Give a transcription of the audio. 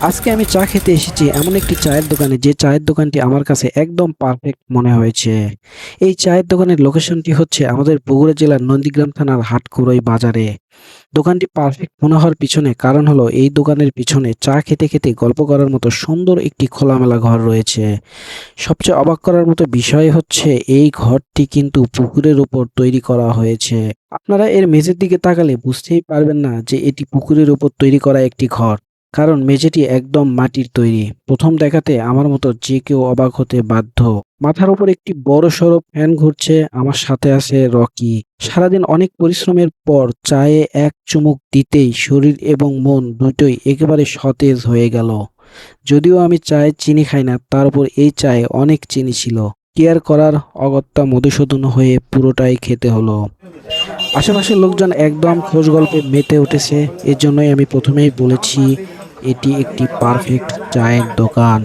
আজকে আমি চা খেতে এসেছি এমন একটি চায়ের দোকানে, যে চায়ের দোকানটি আমার কাছে একদম পারফেক্ট মনে হয়েছে। এই চায়ের দোকানের লোকেশনটি হচ্ছে আমাদের বগুড়া জেলার নন্দীগ্রাম থানার হাটখুরই বাজারে। দোকানটি পারফেক্ট মনে হওয়ার পিছনে কারণ হলো এই দোকানের পিছনে চা খেতে খেতে গল্প করার মতো সুন্দর একটি খোলামেলা ঘর রয়েছে। সবচেয়ে অবাক করার মতো বিষয় হচ্ছে এই ঘরটি কিন্তু পুকুরের উপর তৈরি করা হয়েছে। আপনারা এর মেঝের দিকে তাকালে বুঝতেই পারবেন না যে এটি পুকুরের উপর তৈরি করা একটি ঘর, কারণ মেঝেটি একদম মাটির তৈরি। প্রথম দেখাতে আমার মতো যে কেউ অবাক হতে বাধ্য। মাথার উপর একটি বড় সড়ো ফ্যান ঘুরছে, আমার সাথে আছে রকি। সারাদিন অনেক পরিশ্রমের পর চায়ে এক চুমুক দিতেই শরীর এবং মন দুটোই একেবারে সতেজ হয়ে গেল। যদিও আমি চায়ে চিনি খাই না, তার উপর এই চায়ে অনেক চিনি ছিল। কেয়ার করার অগত্যা মধুসূদন হয়ে পুরোটাই খেতে হলো। আশেপাশের লোকজন একদম খোঁজ গল্পে মেতে উঠেছে। এজন্যই আমি প্রথমেই বলেছি এটি একটি পারফেক্ট চায়ের দোকান।